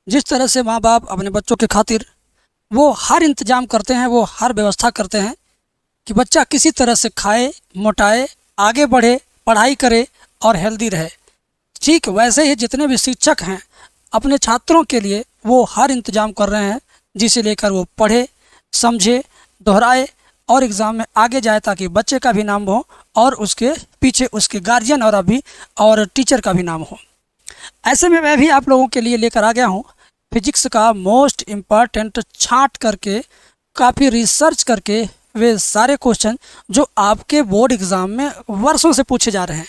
जिस तरह से माँ बाप अपने बच्चों के खातिर वो हर इंतज़ाम करते हैं, वो हर व्यवस्था करते हैं कि बच्चा किसी तरह से खाए, मोटाए, आगे बढ़े, पढ़ाई करे और हेल्दी रहे। ठीक वैसे ही जितने भी शिक्षक हैं अपने छात्रों के लिए वो हर इंतज़ाम कर रहे हैं, जिसे लेकर वो पढ़े, समझे, दोहराए और एग्ज़ाम में आगे जाए, ताकि बच्चे का भी नाम हो और उसके पीछे उसके गार्जियन और टीचर का भी नाम हो। ऐसे में मैं भी आप लोगों के लिए लेकर आ गया हूँ फिजिक्स का मोस्ट इम्पॉर्टेंट, छांट करके, काफ़ी रिसर्च करके वे सारे क्वेश्चन जो आपके बोर्ड एग्ज़ाम में वर्षों से पूछे जा रहे हैं,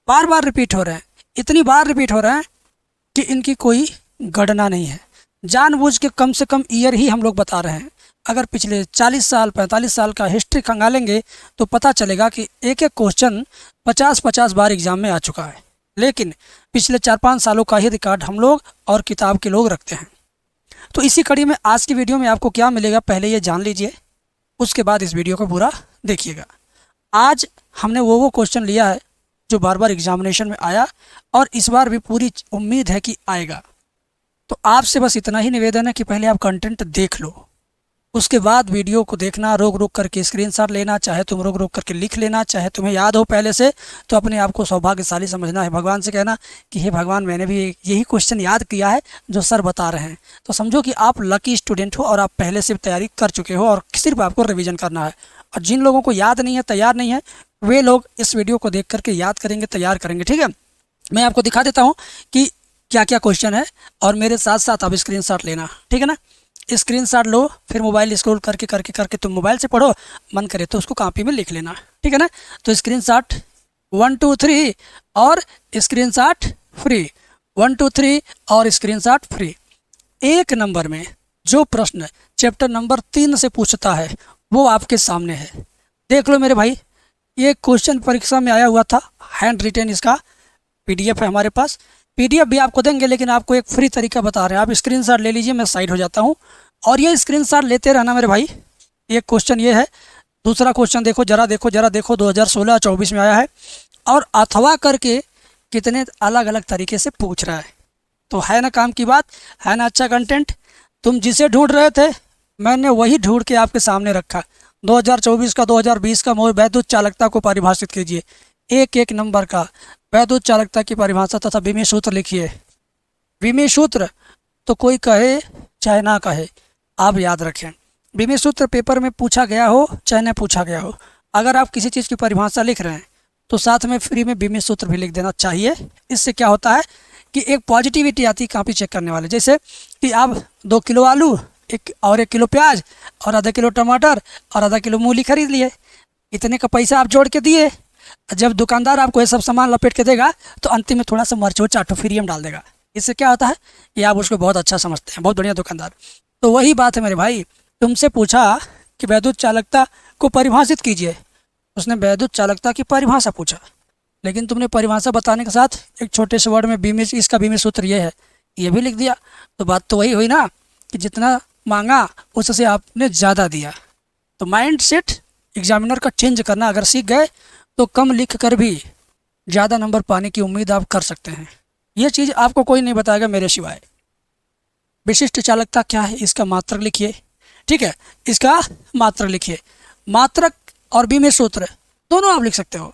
बार बार रिपीट हो रहे हैं, इतनी बार रिपीट हो रहे हैं कि इनकी कोई गणना नहीं है। जानबूझ के कम से कम ईयर ही हम लोग बता रहे हैं। अगर पिछले 40 साल 45 साल का हिस्ट्री खंगालेंगे तो पता चलेगा कि एक एक क्वेश्चन 50-50 बार एग्ज़ाम में आ चुका है, लेकिन पिछले 4-5 सालों का ही रिकॉर्ड हम लोग और किताब के लोग रखते हैं। तो इसी कड़ी में आज की वीडियो में आपको क्या मिलेगा पहले ये जान लीजिए, उसके बाद इस वीडियो को पूरा देखिएगा। आज हमने वो क्वेश्चन लिया है जो बार बार एग्जामिनेशन में आया और इस बार भी पूरी उम्मीद है कि आएगा। तो आपसे बस इतना ही निवेदन है कि पहले आप कंटेंट देख लो, उसके बाद वीडियो को देखना, रोक रोक करके स्क्रीनशॉट लेना, चाहे तुम रोक रोक करके लिख लेना, चाहे तुम्हें याद हो पहले से तो अपने आप को सौभाग्यशाली समझना है। भगवान से कहना कि हे भगवान, मैंने भी यही क्वेश्चन याद किया है जो सर बता रहे हैं। तो समझो कि आप लकी स्टूडेंट हो और आप पहले से तैयारी कर चुके हो और सिर्फ आपको रिविज़न करना है। और जिन लोगों को याद नहीं है, तैयार नहीं है, वे लोग इस वीडियो को देख करके याद करेंगे, तैयार करेंगे। ठीक है, मैं आपको दिखा देता हूँ कि क्या क्या क्वेश्चन है और मेरे साथ साथ आप स्क्रीनशॉट लेना, ठीक है ना। स्क्रीनशॉट लो, फिर मोबाइल स्क्रॉल करके करके करके तुम मोबाइल से पढ़ो, मन करे तो उसको कॉपी में लिख लेना, ठीक है ना। तो स्क्रीनशॉट 1 2 3 और स्क्रीनशॉट फ्री, 1 2 3 और स्क्रीनशॉट फ्री। एक नंबर में जो प्रश्न चैप्टर नंबर 3 से पूछता है वो आपके सामने है। देख लो मेरे भाई, ये क्वेश्चन परीक्षा में आया हुआ था, हैंड रिटेन, इसका PDF है हमारे पास। PDF भी आपको देंगे, लेकिन आपको एक फ्री तरीका बता रहे हैं। आप स्क्रीनशॉट ले लीजिए, मैं साइड हो जाता हूँ और ये स्क्रीनशॉट लेते रहना मेरे भाई। एक क्वेश्चन ये है, दूसरा क्वेश्चन देखो, जरा देखो 2016-24 में आया है और अथवा करके कितने अलग अलग तरीके से पूछ रहा है। तो है ना काम की बात, है ना अच्छा कंटेंट। तुम जिसे ढूंढ रहे थे मैंने वही ढूंढ के आपके सामने रखा। 2024 का 2020 का वैद्युत चालकता को परिभाषित कीजिए, एक एक नंबर का वैद्युत चालकता की परिभाषा तथा विमीय सूत्र लिखिए। विमीय सूत्र तो कोई कहे चाहे ना कहे, आप याद रखें, विमीय सूत्र पेपर में पूछा गया हो चाहे न पूछा गया हो, अगर आप किसी चीज़ की परिभाषा लिख रहे हैं तो साथ में फ्री में विमीय सूत्र भी लिख देना चाहिए। इससे क्या होता है कि एक पॉजिटिविटी आती है कॉपी चेक करने वाले। जैसे कि आप 2 किलो आलू, 1 किलो प्याज और आधा किलो टमाटर और आधा किलो मूली खरीद लिए, इतने का पैसा आप जोड़ के दिए। जब दुकानदार आपको ये सब सामान लपेट के देगा तो अंतिम में थोड़ा सा मर्च चाटो फ्री में डाल देगा। इससे क्या होता है कि आप उसको बहुत अच्छा समझते हैं, बहुत बढ़िया दुकानदार। तो वही बात है मेरे भाई, तुमसे पूछा कि वैद्युत चालकता को परिभाषित कीजिए, उसने वैद्युत चालकता की परिभाषा पूछा, लेकिन तुमने परिभाषा बताने के साथ एक छोटे से वर्ड में इसका विमीय सूत्र ये है, ये भी लिख दिया। तो बात तो वही हुई ना कि जितना मांगा उससे आपने ज़्यादा दिया। तो माइंड सेट एग्जामिनर का चेंज करना अगर सीख गए तो कम लिख कर भी ज़्यादा नंबर पाने की उम्मीद आप कर सकते हैं। ये चीज़ आपको कोई नहीं बताएगा मेरे सिवाय। विशिष्ट चालकता क्या है, इसका मात्रक लिखिए, ठीक है, इसका मात्रक लिखिए। मात्रक और विमीय सूत्र दोनों आप लिख सकते हो।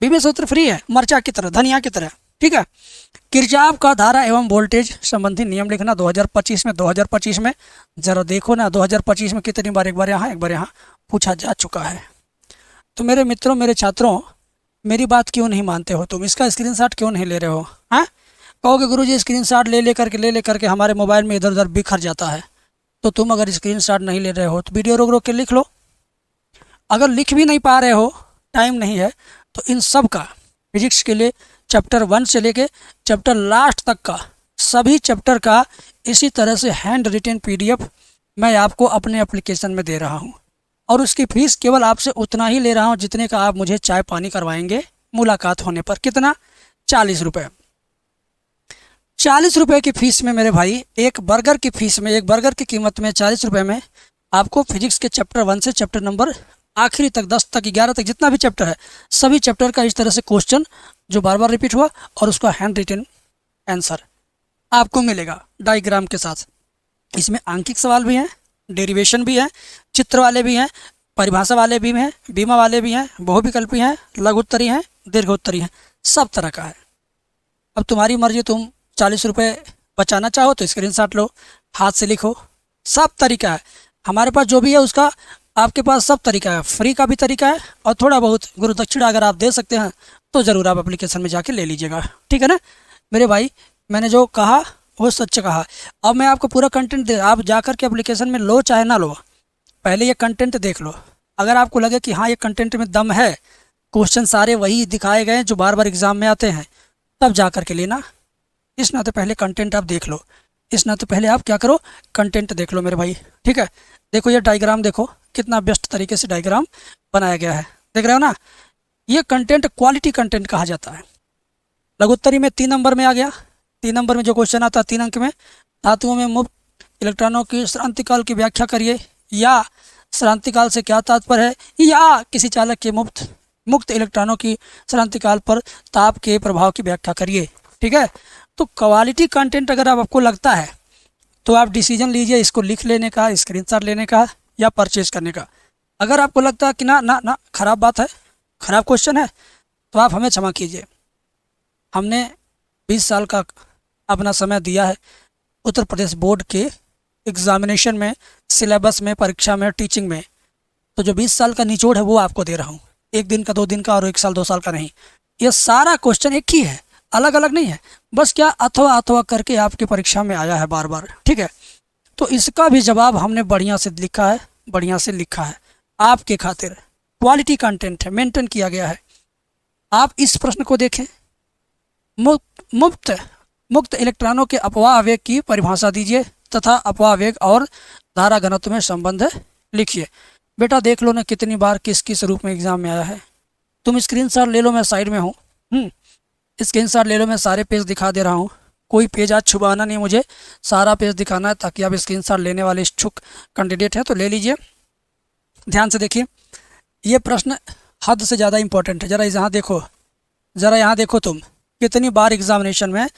विमीय सूत्र फ्री है, मर्चा की तरह, धनिया की तरह, ठीक है। किरचॉफ का धारा एवं वोल्टेज संबंधी नियम लिखना 2025 में ज़रा देखो ना, 2025 में कितनी बार, एक बार यहाँ पूछा जा चुका है। तो मेरे मित्रों, मेरे छात्रों, मेरी बात क्यों नहीं मानते हो तुम? इसका स्क्रीनशॉट क्यों नहीं ले रहे हो? हाँ, कहोगे गुरुजी स्क्रीनशॉट ले करके हमारे मोबाइल में इधर उधर बिखर जाता है। तो तुम अगर स्क्रीनशॉट नहीं ले रहे हो तो वीडियो रोक रोक के लिख लो। अगर लिख भी नहीं पा रहे हो, टाइम नहीं है, तो इन सब का फिजिक्स के लिए चैप्टर 1 से लेके चैप्टर लास्ट तक का सभी चैप्टर का इसी तरह से हैंड रिटेन PDF मैं आपको अपने एप्लीकेशन में दे रहा हूँ और उसकी फ़ीस केवल आपसे उतना ही ले रहा हूँ जितने का आप मुझे चाय पानी करवाएंगे मुलाकात होने पर। कितना? 40 रुपये। 40 रुपये की फ़ीस में मेरे भाई, एक बर्गर की फ़ीस में, एक बर्गर की कीमत में 40 रुपये में आपको फिजिक्स के चैप्टर 1 से चैप्टर नंबर आखिरी तक, 10 तक, 11 तक, जितना भी चैप्टर है सभी चैप्टर का इस तरह से क्वेश्चन जो बार बार रिपीट हुआ और उसका हैंड रिटेन आंसर आपको मिलेगा डायग्राम के साथ। इसमें आंकिक सवाल भी हैं, डेरिवेशन भी है, चित्र वाले भी हैं, परिभाषा वाले भी हैं, बीमा वाले भी हैं, बहुविकल्पी हैं, लघु उत्तरी हैं, दीर्घ उत्तरी हैं, सब तरह का है। अब तुम्हारी मर्जी, तुम 40 रुपये बचाना चाहो तो स्क्रीनशॉट लो, हाथ से लिखो, सब तरीका है हमारे पास। जो भी है उसका आपके पास सब तरीका है, फ्री का भी तरीका है और थोड़ा बहुत गुरु दक्षिणा अगर आप दे सकते हैं तो ज़रूर आप एप्लीकेशन में जाके ले लीजिएगा, ठीक है ना मेरे भाई। मैंने जो कहा वो सच कहा। अब मैं आपको पूरा कंटेंट दे, आप जाकर के एप्लीकेशन में लो चाहे ना लो, पहले ये कंटेंट देख लो। अगर आपको लगे कि हाँ ये कंटेंट में दम है, क्वेश्चन सारे वही दिखाए गए हैं जो बार बार एग्ज़ाम में आते हैं, तब जा कर के लेना। इस नाते पहले कंटेंट आप देख लो, इस नाते पहले आप क्या करो, कंटेंट देख लो मेरे भाई, ठीक है। देखो ये डायग्राम देखो, कितना बेस्ट तरीके से डायग्राम बनाया गया है, देख रहे हो ना। ये कंटेंट क्वालिटी कंटेंट कहा जाता है। लघुत्तरी में 3 नंबर में आ गया, 3 नंबर में जो क्वेश्चन आता है 3 अंक में, धातुओं में मुक्त इलेक्ट्रॉनों की श्रांतिकाल की व्याख्या करिए, या श्रांतिकाल से क्या तात्पर्य है, या किसी चालक के मुक्त इलेक्ट्रॉनों की श्रांतिकाल पर ताप के प्रभाव की व्याख्या करिए, ठीक है। तो क्वालिटी कंटेंट अगर आपको लगता है तो आप डिसीजन लीजिए इसको लिख लेने का, स्क्रीनशॉट लेने का या परचेज करने का। अगर आपको लगता है कि ना ना ना खराब बात है, खराब क्वेश्चन है, तो आप हमें क्षमा कीजिए। हमने 20 साल का अपना समय दिया है उत्तर प्रदेश बोर्ड के एग्ज़ामिनेशन में, सिलेबस में, परीक्षा में, टीचिंग में। तो जो 20 साल का निचोड़ है वो आपको दे रहा हूँ, 1 दिन का, 2 दिन का और 1 साल 2 साल का नहीं। ये सारा क्वेश्चन एक ही है, अलग अलग नहीं है, बस क्या अथवा अथवा करके आपकी परीक्षा में आया है बार बार, ठीक है। तो इसका भी जवाब हमने बढ़िया से लिखा है, बढ़िया से लिखा है आपके खातिर। क्वालिटी कंटेंट है, मेंटेन किया गया है। आप इस प्रश्न को देखें, मुक्त इलेक्ट्रॉनों के अपवाह वेग की परिभाषा दीजिए तथा अपवाह वेग और धारा घनत्व में संबंध लिखिए। बेटा देख लो ना कितनी बार किस किस रूप में एग्जाम में आया है। तुम स्क्रीनशॉट ले लो, मैं साइड में हूँ, स्क्रीनशॉट ले लो, मैं सारे पेज दिखा दे रहा हूँ। कोई पेज आज छुपाना नहीं, मुझे सारा पेज दिखाना है ताकि आप स्क्रीनशॉट लेने वाले इच्छुक कैंडिडेट हैं तो ले लीजिए। ध्यान से देखिए, ये प्रश्न हद से ज़्यादा इम्पोर्टेंट है। ज़रा यहाँ देखो, ज़रा यहाँ देखो, तुम कितनी बार एग्जामिनेशन में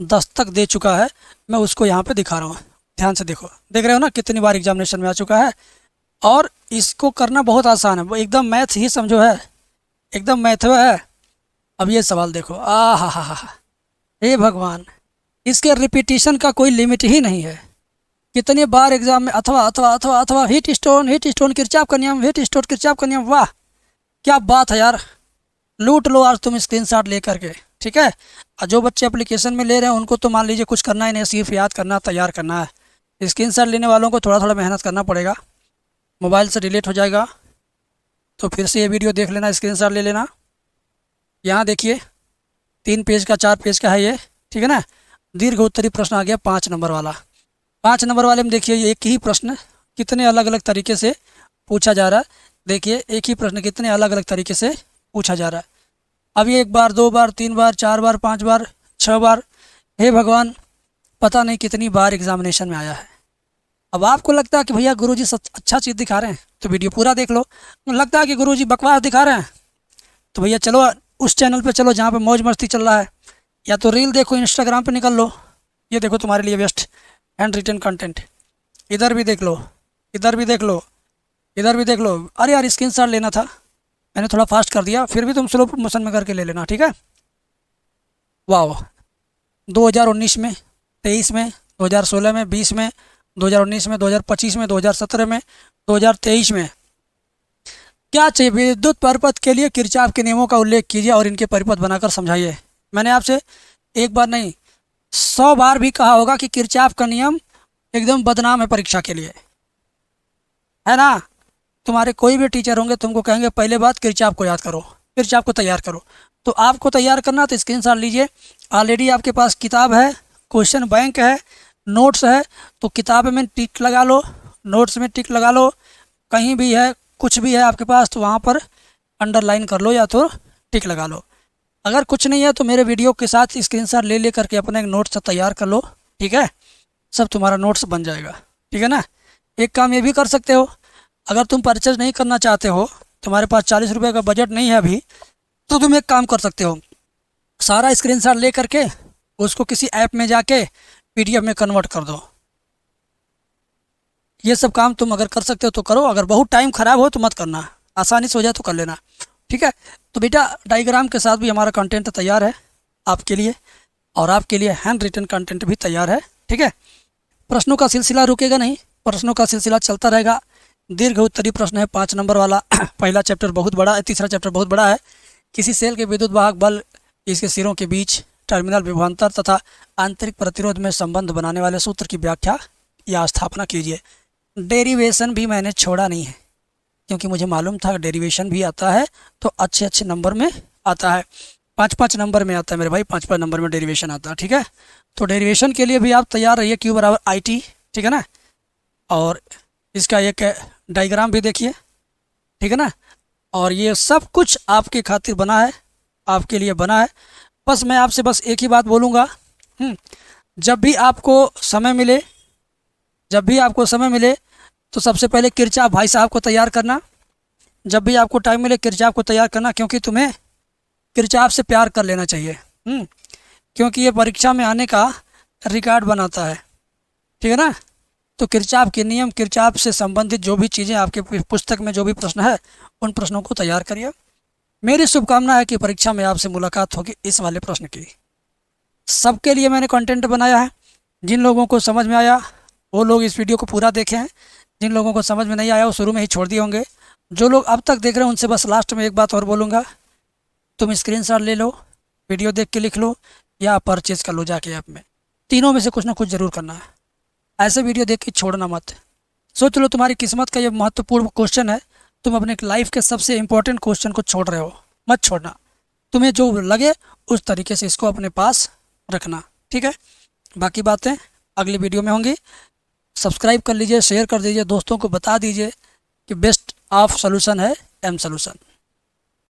दस्तक दे चुका है, मैं उसको यहाँ पे दिखा रहा हूँ। ध्यान से देखो, देख रहे हो ना कितनी बार एग्जामिनेशन में आ चुका है। और इसको करना बहुत आसान है, वो एकदम मैथ ही समझो है, एकदम मैथ है। अब ये सवाल देखो, आ हा हे भगवान, इसके रिपीटिशन का कोई लिमिट ही नहीं है। कितनी बार एग्जाम में अथवा अथवा अथवा अथवा हीट स्टोन किरचॉफ का नियम, हीट स्टोन किरचॉफ का नियम। वाह क्या बात है यार, लूट लो आज तुम स्क्रीनशॉट ले करके, ठीक है। और जो बच्चे एप्लीकेशन में ले रहे हैं उनको तो मान लीजिए कुछ करना ही नहीं, सिर्फ याद करना, तैयार करना है। स्क्रीनशॉट लेने वालों को थोड़ा थोड़ा मेहनत करना पड़ेगा, मोबाइल से डिलीट हो जाएगा तो फिर से ये वीडियो देख लेना, स्क्रीनशॉट ले लेना। यहाँ देखिए 3 पेज का 4 पेज का है ये, ठीक है ना। दीर्घ उत्तरी प्रश्न आ गया 5 नंबर वाला। 5 नंबर वाले में देखिए एक ही प्रश्न कितने अलग अलग तरीके से पूछा जा रहा है। देखिए एक ही प्रश्न कितने अलग अलग तरीके से पूछा जा रहा है। अब ये 1 बार 2 बार 3 बार 4 बार 5 बार 6 बार, हे भगवान पता नहीं कितनी बार एग्जामिनेशन में आया है। अब आपको लगता है कि भैया गुरुजी अच्छा चीज़ दिखा रहे हैं तो वीडियो पूरा देख लो, लगता है कि गुरुजी बकवास दिखा रहे हैं तो भैया चलो उस चैनल पे चलो जहाँ पे मौज मस्ती चल रहा है, या तो रील देखो, इंस्टाग्राम पे निकल लो। ये देखो तुम्हारे लिए बेस्ट हैंड रिटन कंटेंट, इधर भी देख लो, इधर भी देख लो, इधर भी देख लो। अरे यार स्क्रीनशॉट लेना था, मैंने थोड़ा फास्ट कर दिया, फिर भी तुम स्लो मोशन में करके ले लेना, ठीक है। वाह 2019 में, 23 में, 2016 में, 20 में, 2019 में, 2025 में, 2017 में, 2023 में। क्या चाहिए, विद्युत परिपथ के लिए किरचॉफ के नियमों का उल्लेख कीजिए और इनके परिपथ बनाकर समझाइए। मैंने आपसे एक बार नहीं 100 बार भी कहा होगा कि किरचॉफ का नियम एकदम बदनाम है परीक्षा के लिए, है ना। तुम्हारे कोई भी टीचर होंगे तुमको कहेंगे पहले बात किरचॉफ को याद करो, किरचॉफ को तैयार करो। तो आपको तैयार करना तो स्क्रीनशॉट लीजिए, ऑलरेडी आपके पास किताब है, क्वेश्चन बैंक है, नोट्स है, तो किताब में टिक लगा लो, नोट्स में टिक लगा लो, कहीं भी है कुछ भी है आपके पास तो वहाँ पर अंडरलाइन कर लो या तो टिक लगा लो। अगर कुछ नहीं है तो मेरे वीडियो के साथ स्क्रीनशॉट ले करके अपना एक नोट्स तैयार कर लो, ठीक है। सब तुम्हारा नोट्स बन जाएगा, ठीक है ना। एक काम ये भी कर सकते हो, अगर तुम परचेज नहीं करना चाहते हो, तुम्हारे पास 40 रुपये का बजट नहीं है अभी, तो तुम एक काम कर सकते हो, सारा स्क्रीनशॉट ले करके उसको किसी ऐप में जाके PDF में कन्वर्ट कर दो। ये सब काम तुम अगर कर सकते हो तो करो, अगर बहुत टाइम ख़राब हो तो मत करना, आसानी से हो जाए तो कर लेना। ठीक है, तो बेटा डायग्राम के साथ भी हमारा कंटेंट तैयार है आपके लिए, और आपके लिए हैंड रिटन कंटेंट भी तैयार है। ठीक है, प्रश्नों का सिलसिला रुकेगा नहीं, प्रश्नों का सिलसिला चलता रहेगा। दीर्घ उत्तरीय प्रश्न है 5 नंबर वाला। पहला चैप्टर बहुत बड़ा है, तीसरा चैप्टर बहुत बड़ा है। किसी सेल के विद्युत वाहक बल, इसके सिरों के बीच टर्मिनल विभवांतर तथा आंतरिक प्रतिरोध में संबंध बनाने वाले सूत्र की व्याख्या या स्थापना कीजिए। डेरिवेशन भी मैंने छोड़ा नहीं है, क्योंकि मुझे मालूम था डेरिवेशन भी आता है तो अच्छे अच्छे नंबर में आता है, 5-5 नंबर में आता है मेरे भाई, 5-5 नंबर में डेरिवेशन आता है। ठीक है, तो डेरिवेशन के लिए भी आप तैयार रहिए, Q बराबर IT। ठीक है ना, और इसका एक डायग्राम भी देखिए। ठीक है ना, और ये सब कुछ आपके खातिर बना है, आपके लिए बना है। बस मैं आपसे बस एक ही बात बोलूँगा, जब भी आपको समय मिले, जब भी आपको समय मिले तो सबसे पहले किरचॉफ भाई साहब को तैयार करना। जब भी आपको टाइम मिले किरचॉफ को तैयार करना, क्योंकि तुम्हें किरचॉफ से प्यार कर लेना चाहिए। क्योंकि ये परीक्षा में आने का रिकॉर्ड बनाता है। ठीक है ना, तो किरचॉफ के नियम, किरचॉफ से संबंधित जो भी चीज़ें आपके पुस्तक में जो भी प्रश्न है, उन प्रश्नों को तैयार करिए। मेरी शुभकामना है कि परीक्षा में आपसे मुलाकात होगी इस वाले प्रश्न की। सबके लिए मैंने कंटेंट बनाया है, जिन लोगों को समझ में आया वो लोग इस वीडियो को पूरा देखें हैं, जिन लोगों को समझ में नहीं आया वो शुरू में ही छोड़ दिए होंगे। जो लोग अब तक देख रहे हैं उनसे बस लास्ट में एक बात और बोलूँगा, तुम स्क्रीनशॉट ले लो, वीडियो देख के लिख लो या परचेज़ कर लो जाके ऐप में, तीनों में से कुछ ना कुछ ज़रूर करना है। ऐसे वीडियो देख के छोड़ना मत। सोच लो तुम्हारी किस्मत का ये महत्वपूर्ण क्वेश्चन है, तुम अपने लाइफ के सबसे इम्पोर्टेंट क्वेश्चन को छोड़ रहे हो, मत छोड़ना। तुम्हें जो लगे उस तरीके से इसको अपने पास रखना। ठीक है, बाकी बातें अगली वीडियो में होंगी। सब्सक्राइब कर लीजिए, शेयर कर दीजिए, दोस्तों को बता दीजिए कि बेस्ट ऑफ सॉल्यूशन है M सॉल्यूशन।